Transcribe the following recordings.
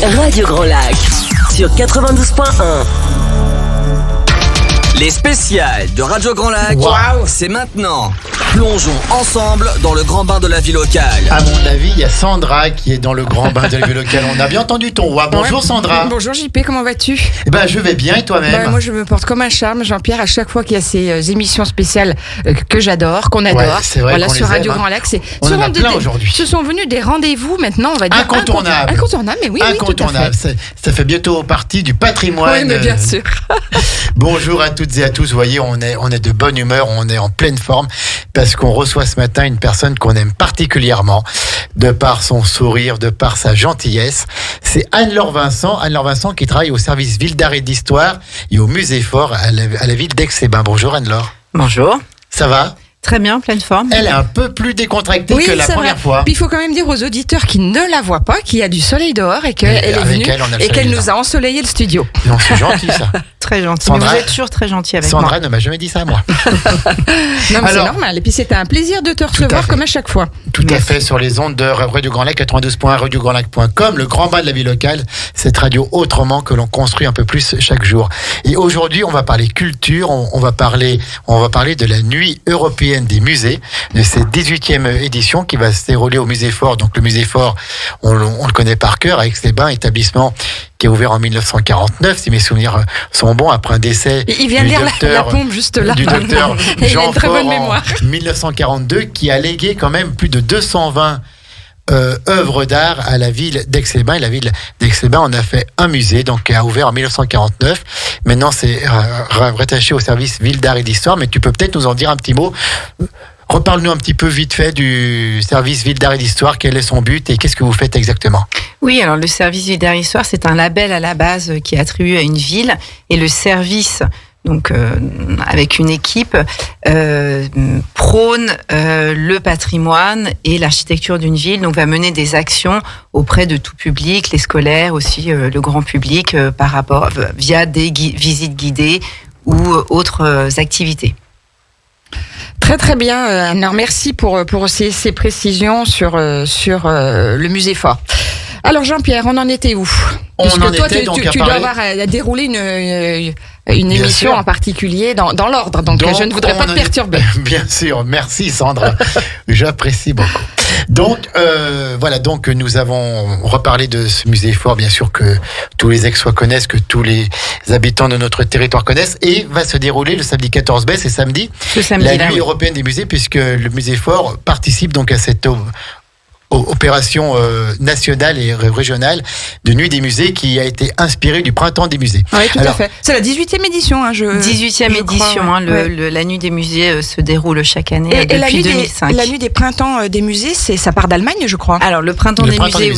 Radio Grand Lac sur 92.1. Les spéciales de Radio Grand Lac, c'est maintenant. Plongeons ensemble dans le grand bain de la vie locale. À mon avis, il y a Sandra qui est dans le grand bain de la vie locale. On a bien entendu ton wa. Bonjour Sandra. Bonjour JP, comment vas-tu ? Je vais bien et toi-même ? Moi je me porte comme un charme, Jean-Pierre, à chaque fois qu'il y a ces émissions spéciales que j'adore, qu'on adore. Ouais, c'est vrai qu'on sur les Radio aime, Grand Lac, on en a plein aujourd'hui. Ce sont venus des rendez-vous maintenant, on va dire incontournables. Incontournables, mais oui, incontournables. tout à fait. Ça fait bientôt partie du patrimoine. Oui, mais bien sûr. Bonjour à toutes et à tous. Vous voyez, on est de bonne humeur, on est en pleine forme parce qu'on reçoit ce matin une personne qu'on aime particulièrement de par son sourire, de par sa gentillesse. C'est Anne-Laure Vincent. Anne-Laure Vincent qui travaille au service ville d'art et d'histoire et au musée fort à la ville d'Aix-les-Bains. Bonjour Anne-Laure. Bonjour. Ça va ? Très bien, pleine forme. Elle est un peu plus décontractée que la première fois. Puis il faut quand même dire aux auditeurs qui ne la voient pas qu'il y a du soleil dehors et qu'elle est venue et qu'elle nous a ensoleillé le studio. Non, c'est gentil ça. Très gentil. Sandra, vous êtes toujours très gentil avec Sandra moi. ne m'a jamais dit ça, moi. Non, mais c'est normal. Et puis c'était un plaisir de te recevoir comme à chaque fois. Tout à fait, sur les ondes de Radio Grand Lac, 92.1, radiograndlac.com, le grand bas de la vie locale, cette radio autrement que l'on construit un peu plus chaque jour. Et aujourd'hui, on va parler culture, on va parler de la nuit européenne des musées, de cette 18e édition qui va se dérouler au musée fort. Donc le musée fort, on le connaît par cœur, à Aix-les-Bains, établissement qui est ouvert en 1949, si mes souvenirs sont bons, après un décès il vient de lire la pompe juste là. Du docteur Jean Faure en 1942, qui a légué quand même plus de 220 œuvres d'art à la ville d'Aix-les-Bains. Et la ville d'Aix-les-Bains en a fait un musée, donc qui a ouvert en 1949. Maintenant, c'est rattaché au service ville d'art et d'histoire, mais tu peux peut-être nous en dire un petit mot. Reparle-nous un petit peu vite fait du service Ville d'Art et d'Histoire. Quel est son but et qu'est-ce que vous faites exactement ? Oui, alors le service Ville d'Art et d'Histoire, c'est un label à la base qui est attribué à une ville. Et le service, donc avec une équipe, prône le patrimoine et l'architecture d'une ville. Donc va mener des actions auprès de tout public, les scolaires aussi, le grand public, via des visites guidées ou autres activités. Très très bien. Alors merci pour ces précisions sur le musée fort. Alors Jean-Pierre, on en était où ? Puisque toi, tu dois avoir à dérouler une émission en particulier dans l'ordre, donc je ne voudrais pas te perturber. Bien sûr, merci Sandra, j'apprécie beaucoup. Donc voilà, donc nous avons reparlé de ce musée fort, bien sûr que tous les Aixois connaissent, que tous les habitants de notre territoire connaissent, et va se dérouler le samedi 14 mai, c'est samedi, la nuit européenne des musées, puisque le musée fort participe donc à cette opération nationale et régionale de Nuit des musées qui a été inspirée du Printemps des musées. Oui, tout à fait. C'est la 18e édition. 18e édition. La Nuit des musées se déroule chaque année depuis 2005. La Nuit des Printemps des musées, ça part d'Allemagne, je crois. Alors, le Printemps des musées,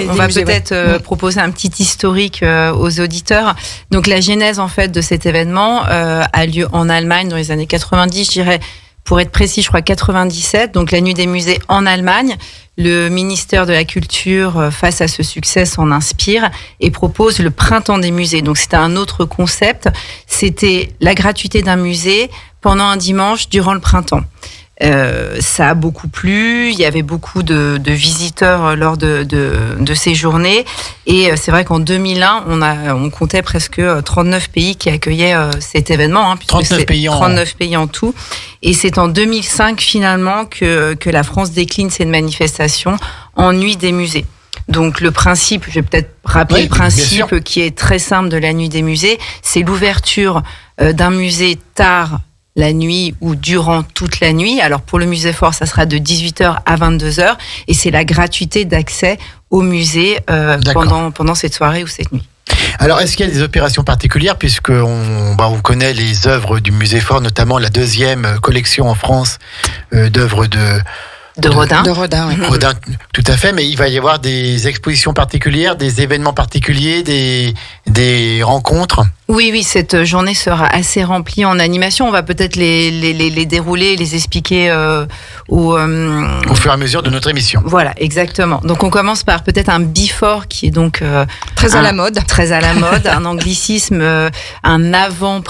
on va peut-être proposer un petit historique aux auditeurs. Donc, la genèse, en fait, de cet événement a lieu en Allemagne dans les années 90, je dirais, pour être précis, je crois 97. Donc, la Nuit des musées en Allemagne. Le ministère de la Culture, face à ce succès, s'en inspire et propose le Printemps des musées. Donc, c'était un autre concept. C'était la gratuité d'un musée pendant un dimanche durant le printemps. Ça a beaucoup plu. Il y avait beaucoup de visiteurs lors de ces journées. Et c'est vrai qu'en 2001, on comptait presque 39 pays qui accueillaient cet événement. 39 pays en tout. Et c'est en 2005, finalement, que la France décline cette manifestation en Nuit des musées. Donc le principe, je vais peut-être rappeler le principe qui est très simple de la Nuit des musées, c'est l'ouverture d'un musée tard la nuit ou durant toute la nuit. Alors pour le musée fort, ça sera de 18h à 22h et c'est la gratuité d'accès au musée pendant cette soirée ou cette nuit. Alors, est-ce qu'il y a des opérations particulières, puisqu'on connaît les œuvres du musée fort, notamment la deuxième collection en France d'œuvres de Rodin. De Rodin, oui. Rodin, tout à fait, mais il va y avoir des expositions particulières, des événements particuliers, des rencontres. Oui, cette journée sera assez remplie en animation. On va peut-être les dérouler, les expliquer au fur et à mesure de notre émission. Voilà, exactement. Donc on commence par peut-être un before qui est donc très à la mode, un anglicisme, un avant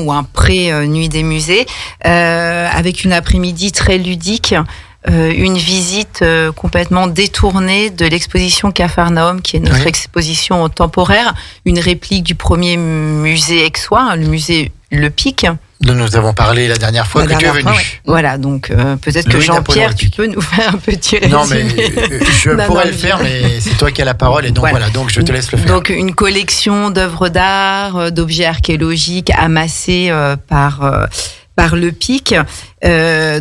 ou un pré nuit des musées, avec une après-midi très ludique. une visite complètement détournée de l'exposition Capharnaüm, qui est notre exposition temporaire, une réplique du premier musée aixois, le musée Le Pic. Dont nous avons parlé la dernière fois que tu es venu. Voilà, donc peut-être que Jean-Pierre, tu peux nous faire un petit résumé. Non, mais je pourrais le faire, mais c'est toi qui as la parole, et donc voilà, donc je te laisse le faire. Donc une collection d'œuvres d'art, d'objets archéologiques amassés par Le Pic,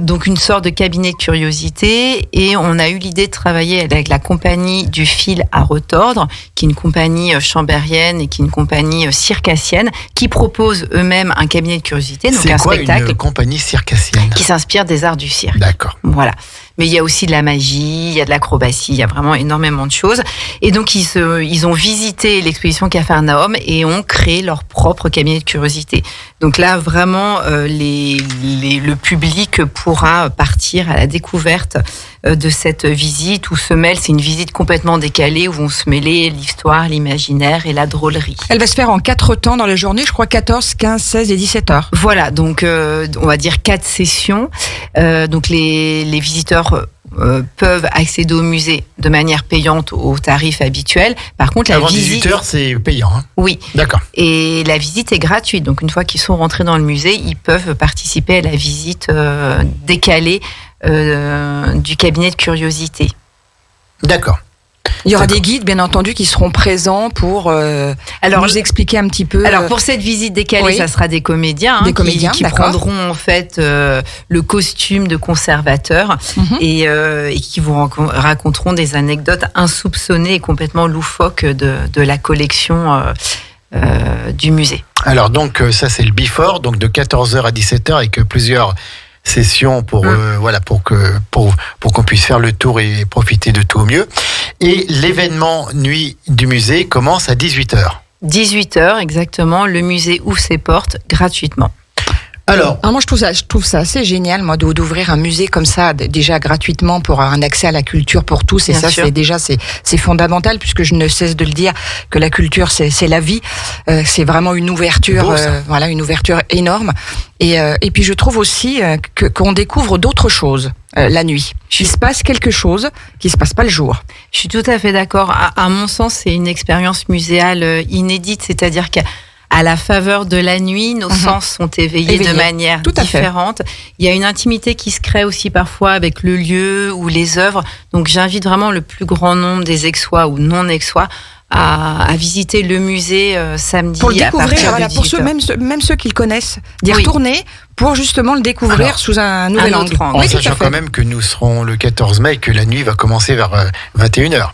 donc une sorte de cabinet de curiosité, et on a eu l'idée de travailler avec la compagnie du fil à retordre, qui est une compagnie chambérienne et qui est une compagnie circassienne, qui propose eux-mêmes un cabinet de curiosité, donc un spectacle. Une compagnie circassienne qui s'inspire des arts du cirque. D'accord. Voilà. Mais il y a aussi de la magie, il y a de l'acrobatie, il y a vraiment énormément de choses. Et donc, ils ont visité l'exposition Capharnaüm et ont créé leur propre cabinet de curiosité. Donc là, vraiment, le public pourra partir à la découverte de cette visite où c'est une visite complètement décalée où vont se mêler l'histoire, l'imaginaire et la drôlerie. Elle va se faire en 4 temps dans la journée, je crois 14, 15, 16 et 17 heures. Voilà, donc on va dire 4 sessions. Donc les visiteurs peuvent accéder au musée de manière payante au tarif habituel. Par contre, avant 18 heures, c'est payant. Hein. Oui. D'accord. Et la visite est gratuite. Donc, une fois qu'ils sont rentrés dans le musée, ils peuvent participer à la visite décalée du cabinet de curiosité. D'accord. Il y aura des guides, bien entendu, qui seront présents pour nous expliquer un petit peu. Alors, pour cette visite décalée, ça sera des comédiens, qui prendront en fait le costume de conservateur et qui vous raconteront des anecdotes insoupçonnées et complètement loufoques de la collection du musée. Alors, donc, ça, c'est le before, donc de 14h à 17h avec plusieurs session pour qu'on puisse faire le tour et profiter de tout au mieux. Et l'événement nuit du musée commence à 18h. 18h exactement, le musée ouvre ses portes gratuitement. Alors moi je trouve ça assez génial moi d'ouvrir un musée comme ça déjà gratuitement pour un accès à la culture pour tous, et ça c'est fondamental, puisque je ne cesse de le dire que la culture c'est la vie, c'est vraiment une ouverture, une ouverture énorme, et puis je trouve aussi qu'on découvre d'autres choses la nuit. Il se passe quelque chose qui se passe pas le jour. Je suis tout à fait d'accord. À mon sens, c'est une expérience muséale inédite, c'est-à-dire qu'à la faveur de la nuit, nos sens sont éveillés de manière différente. Il y a une intimité qui se crée aussi parfois avec le lieu ou les œuvres. Donc j'invite vraiment le plus grand nombre des Aixois ou non-Aixois à visiter le musée samedi pour le découvrir, à partir de 18h. Pour ceux ceux qui le connaissent, d'y retourner pour justement le découvrir sous un nouvel angle. En sachant quand même que nous serons le 14 mai et que la nuit va commencer vers 21h.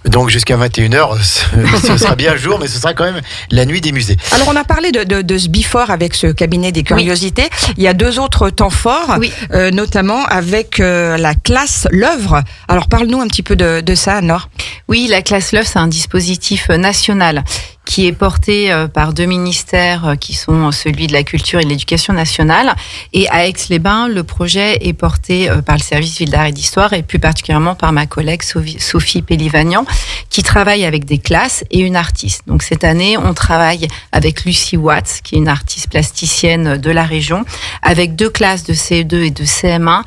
Donc jusqu'à 21h, ce sera bien le jour, mais ce sera quand même la nuit des musées. Alors on a parlé de ce before avec ce cabinet des curiosités. Il y a 2 autres temps forts, notamment avec la classe L'œuvre. Alors parle-nous un petit peu de ça, Anne-Laure. Oui, la classe L'œuvre, c'est un dispositif national qui est porté par 2 ministères qui sont celui de la culture et de l'éducation nationale. Et à Aix-les-Bains, le projet est porté par le service Ville d'Art et d'Histoire, et plus particulièrement par ma collègue Sophie Pellivagnan, qui travaille avec des classes et une artiste. Donc cette année, on travaille avec Lucie Watts, qui est une artiste plasticienne de la région, avec 2 classes de CE2 et de CM1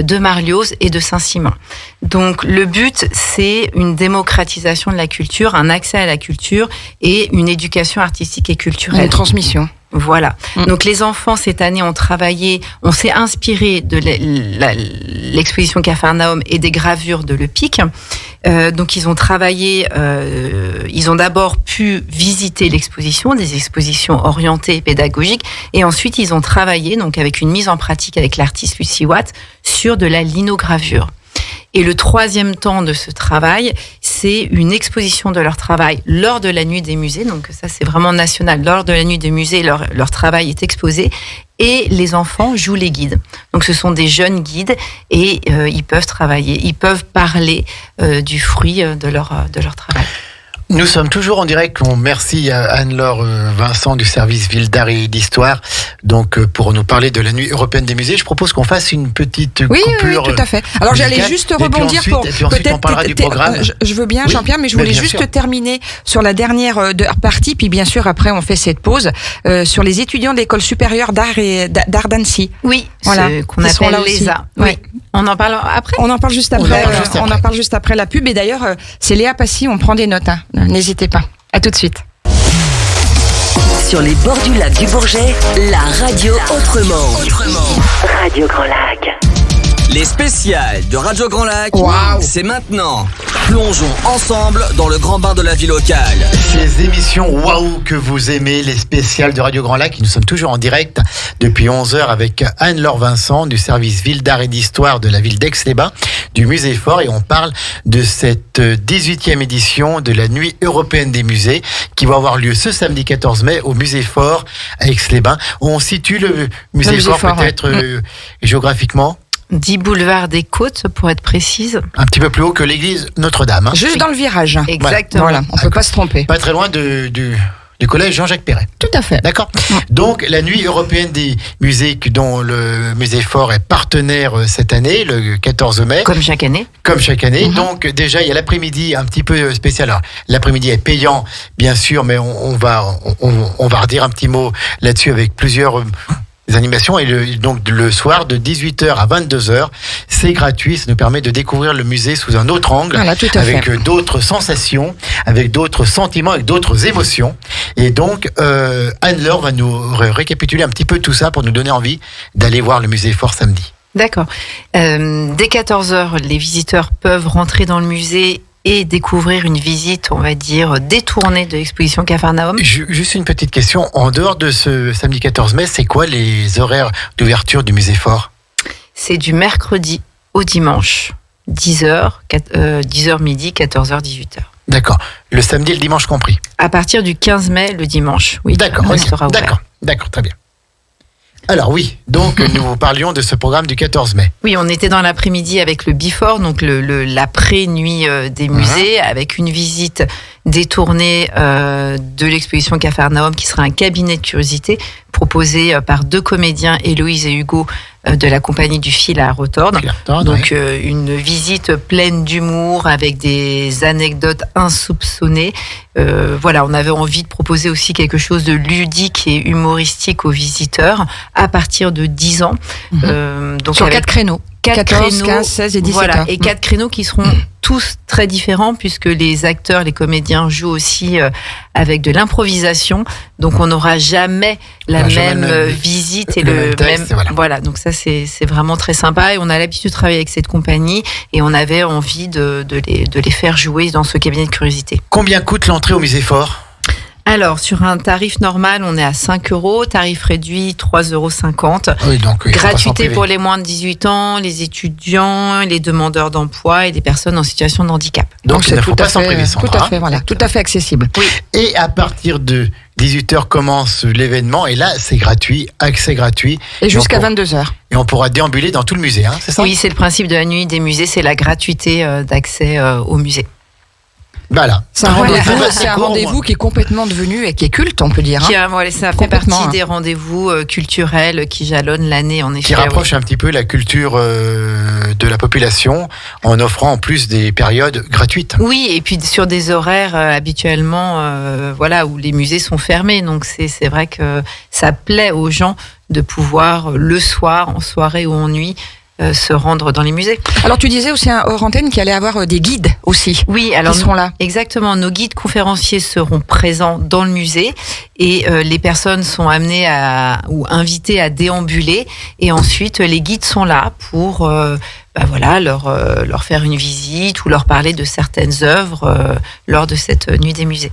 de Marlioz et de Saint-Simon. Donc le but, c'est une démocratisation de la culture, un accès à la culture et une éducation artistique et culturelle. Une transmission. Voilà. Donc les enfants cette année on s'est inspiré de l'exposition Capharnaüm et des gravures de Le Pic. Donc ils ont travaillé, ils ont d'abord pu visiter l'exposition, des expositions orientées et pédagogiques, et ensuite ils ont travaillé donc avec une mise en pratique avec l'artiste Lucie Watt sur de la linogravure. Et le 3e temps de ce travail, c'est une exposition de leur travail lors de la nuit des musées. Donc ça, c'est vraiment national. Lors de la nuit des musées, leur travail est exposé. Et les enfants jouent les guides. Donc ce sont des jeunes guides et ils peuvent travailler, ils peuvent parler du fruit de leur travail. Nous sommes toujours en direct. Merci à Anne-Laure Vincent du service Ville d'Art et d'Histoire, donc pour nous parler de la nuit européenne des musées. Je propose qu'on fasse une petite coupure. Oui, tout à fait. Alors j'allais juste rebondir et puis ensuite on parlera du programme. Je veux bien, Jean-Pierre, mais je voulais juste terminer sur la dernière partie, puis bien sûr après on fait cette pause sur les étudiants de l'école supérieure d'art d'Annecy. Oui, voilà, qu'on appelle l'ESA. Oui. On en parle après. On en parle juste après. On en parle juste après la pub. Et d'ailleurs, c'est Léa Passy. On prend des notes. Hein. N'hésitez pas. À tout de suite. Sur les bords du lac du Bourget, la radio autrement. Radio Grand Lac. Les spéciales de Radio Grand Lac, c'est maintenant. Plongeons ensemble dans le grand bain de la vie locale. Ces émissions waouh que vous aimez, les spéciales de Radio Grand Lac, nous sommes toujours en direct depuis 11h avec Anne-Laure Vincent du service Ville d'Art et d'Histoire de la ville d'Aix-les-Bains, du Musée Fort, et on parle de cette 18e édition de la Nuit européenne des musées qui va avoir lieu ce samedi 14 mai au Musée Fort à Aix-les-Bains. On situe le Musée Fort peut-être géographiquement 10 boulevard des Côtes, pour être précise. Un petit peu plus haut que l'église Notre-Dame. Hein. Juste dans le virage. Exactement. Voilà, on ne peut pas se tromper. Pas très loin du collège Jean-Jacques Perret. Tout à fait. D'accord. Donc, la Nuit européenne des musées, dont le Musée Fort est partenaire cette année, le 14 mai. Comme chaque année. Donc, déjà, il y a l'après-midi un petit peu spécial. Alors, l'après-midi est payant, bien sûr, mais on va redire un petit mot là-dessus avec plusieurs animations. Et donc, le soir, de 18h à 22h, c'est gratuit. Ça nous permet de découvrir le musée sous un autre angle, avec d'autres sensations, avec d'autres sentiments, avec d'autres émotions. Et donc, Anne-Laure va nous récapituler un petit peu tout ça pour nous donner envie d'aller voir le Musée Fort samedi. D'accord. Dès 14h, les visiteurs peuvent rentrer dans le musée et découvrir une visite, on va dire, détournée de l'exposition Capharnaüm. Juste une petite question. En dehors de ce samedi 14 mai, c'est quoi les horaires d'ouverture du Musée Fort ? C'est du mercredi au dimanche. 10h midi, 14h, 18h. D'accord. Le samedi et le dimanche compris. À partir du 15 mai, le dimanche, oui. D'accord, D'accord, très bien. Alors oui, donc nous parlions de ce programme du 14 mai. Oui, on était dans l'après-midi avec le Before, donc l'après-nuit des musées, avec une visite détournée de l'exposition Capharnaüm, qui sera un cabinet de curiosité proposé par 2 comédiens, Héloïse et Hugo, de la compagnie du Fil à Retordre. Donc une visite pleine d'humour avec des anecdotes insoupçonnées. Voilà, on avait envie de proposer aussi quelque chose de ludique et humoristique aux visiteurs à partir de 10 ans. Donc sur 4 créneaux. 14, 15, 16 et 17 voilà, heures. et 4 créneaux qui seront tous très différents puisque les acteurs, les comédiens jouent aussi avec de l'improvisation. Donc on n'aura jamais la même visite et le même texte, voilà, donc ça c'est vraiment très sympa et on a l'habitude de travailler avec cette compagnie et on avait envie de les faire jouer dans ce cabinet de curiosité. Combien coûte l'entrée au Musée Fort ? Alors, sur un tarif normal, on est à 5 €, tarif réduit 3,50 €. Oui, donc, gratuité pour les moins de 18 ans, les étudiants, les demandeurs d'emploi et les personnes en situation de handicap. Donc il ne faut pas s'en priver, Sandra. Tout à fait, voilà, tout à fait accessible. Oui. Et à partir de 18h commence l'événement et là, c'est gratuit, accès gratuit. Et jusqu'à 22h. Et on pourra déambuler dans tout le musée, hein, c'est ça ? Oui, c'est le principe de la nuit des musées, c'est la gratuité d'accès au musée. Voilà. C'est un rendez-vous qui est complètement devenu et qui est culte, on peut dire. Ça fait partie des rendez-vous culturels qui jalonnent l'année, en effet. Qui rapproche un petit peu la culture de la population en offrant en plus des périodes gratuites. Oui, et puis sur des horaires habituellement où les musées sont fermés. Donc c'est vrai que ça plaît aux gens de pouvoir le soir, en soirée ou en nuit, se rendre dans les musées. Alors tu disais aussi hors antenne qu'il allait y avoir des guides aussi. Oui, alors qui seront là. Exactement, nos guides conférenciers seront présents dans le musée et les personnes sont amenées ou invitées à déambuler et ensuite les guides sont là pour leur faire une visite ou leur parler de certaines œuvres lors de cette nuit des musées.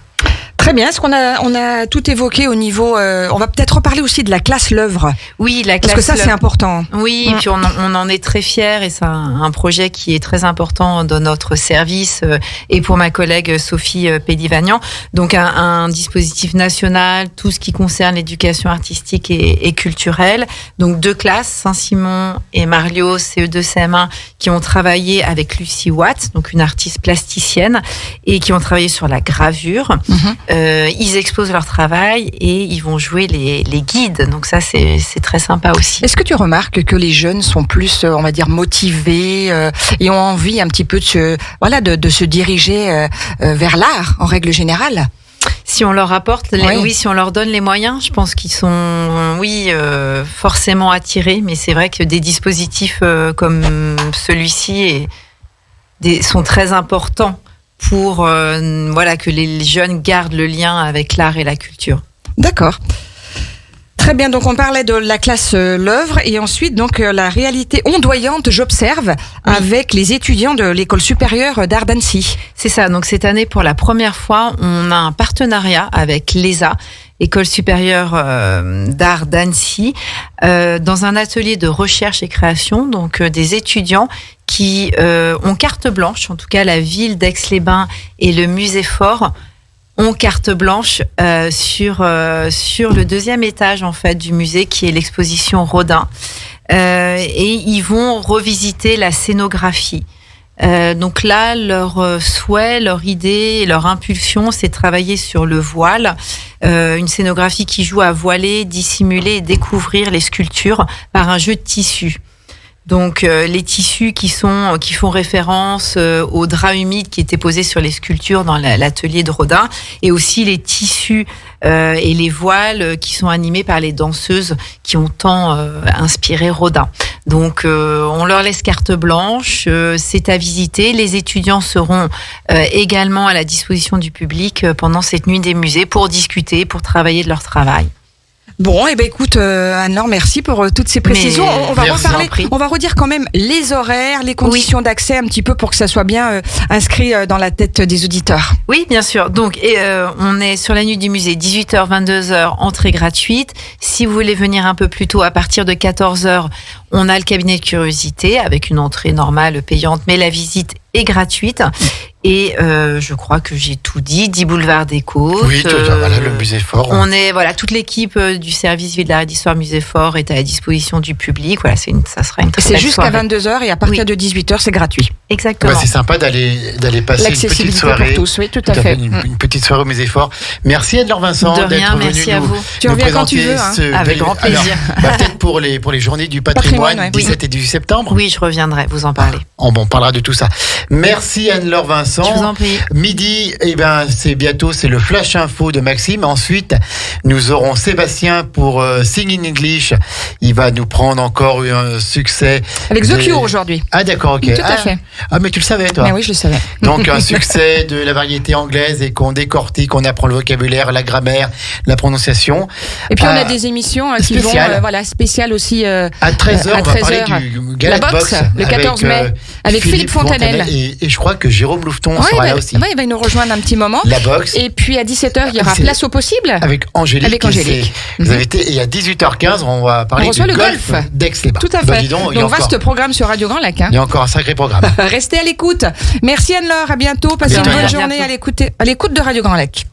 Très bien. Est-ce qu'on a tout évoqué au niveau... on va peut-être reparler aussi de la classe l'œuvre. Oui, la classe. Parce que ça, c'est important. Oui, et puis on en est très fiers et c'est un projet qui est très important dans notre service et pour ma collègue Sophie Pédivagnan. Donc un dispositif national, tout ce qui concerne l'éducation artistique et culturelle. Donc 2 classes, Saint-Simon et Marlios, CE2 CM1, qui ont travaillé avec Lucie Watt, donc une artiste plasticienne, et qui ont travaillé sur la gravure. Ils exposent leur travail et ils vont jouer les guides. Donc ça, c'est très sympa aussi. Est-ce que tu remarques que les jeunes sont plus, on va dire, motivés et ont envie un petit peu de se diriger vers l'art en règle générale ? Si on leur apporte, si on leur donne les moyens, je pense qu'ils sont, forcément attirés. Mais c'est vrai que des dispositifs comme celui-ci sont très importants pour que les jeunes gardent le lien avec l'art et la culture. D'accord. Très bien, donc on parlait de la classe l'œuvre et ensuite donc la réalité ondoyante, j'observe, avec les étudiants de l'école supérieure d'art d'Annecy. C'est ça, donc cette année pour la première fois, on a un partenariat avec l'ESA, École supérieure d'art d'Annecy, dans un atelier de recherche et création, donc des étudiants qui ont carte blanche, en tout cas la ville d'Aix-les-Bains et le musée Fort ont carte blanche sur le deuxième étage en fait du musée qui est l'exposition Rodin et ils vont revisiter la scénographie. Donc là, leur souhait, leur idée, leur impulsion, c'est de travailler sur le voile, une scénographie qui joue à voiler, dissimuler et découvrir les sculptures par un jeu de tissus. Donc les tissus qui font référence au drap humide qui était posé sur les sculptures dans l'atelier de Rodin, et aussi les tissus et les voiles qui sont animés par les danseuses qui ont tant inspiré Rodin. Donc on leur laisse carte blanche, c'est à visiter. Les étudiants seront également à la disposition du public pendant cette nuit des musées pour discuter, pour travailler de leur travail. Bon, écoute, Anne-Laure, merci pour toutes ces précisions. On va redire quand même les horaires, les conditions d'accès un petit peu pour que ça soit bien inscrit dans la tête des auditeurs. Oui, bien sûr. Donc, on est sur la nuit du musée, 18h, 22h, entrée gratuite. Si vous voulez venir un peu plus tôt, à partir de 14h, on a le cabinet de curiosité avec une entrée normale payante, mais la visite est gratuite. Et je crois que j'ai tout dit. 10 boulevard des Côtes. Oui, voilà, le musée Fort. On est toute l'équipe du service Ville d'Art et d'Histoire Musée Fort est à la disposition du public. Voilà, ça sera une très belle jusqu'à 22h et à partir de 18h, c'est gratuit. Exactement. C'est sympa d'aller passer une petite soirée. Pour tous, oui, tout à fait. Une petite soirée au musée Fort. Merci Anne-Laure Vincent d'être venue merci à vous. Tu reviens quand tu veux. Avec grand plaisir. Alors, peut-être pour les journées du patrimoine, 17 et 18 septembre. Oui, je reviendrai vous en parler. On parlera de tout ça. Merci Anne-Laure Vincent. Je vous en prie. Midi, c'est bientôt, c'est le Flash Info de Maxime. Ensuite, nous aurons Sébastien pour Sing in English. Il va nous prendre encore un succès. Avec The Cure aujourd'hui. Ah d'accord, ok. Tout à fait. Ah mais tu le savais toi. Mais oui, je le savais. Donc un succès de la variété anglaise et qu'on décortique, on apprend le vocabulaire, la grammaire, la prononciation. Et puis on a des émissions qui vont spéciales aussi à 13h. On va parler du Gala Box le 14 mai avec Philippe Fontanelle. Et je crois que Jérôme Louveton sera là aussi. Oui, il va nous rejoindre un petit moment. La boxe. Et puis à 17h, il y aura Place au possible. Avec Angélique. Vous avez été, et à 18h15, on va parler du golf d'Aix-les-Bains. Tout à fait. Donc vaste programme sur Radio Grand Lac. Il y a encore un sacré programme. Restez à l'écoute. Merci Anne-Laure, à bientôt. Passez une bonne journée à l'écoute de Radio Grand Lac.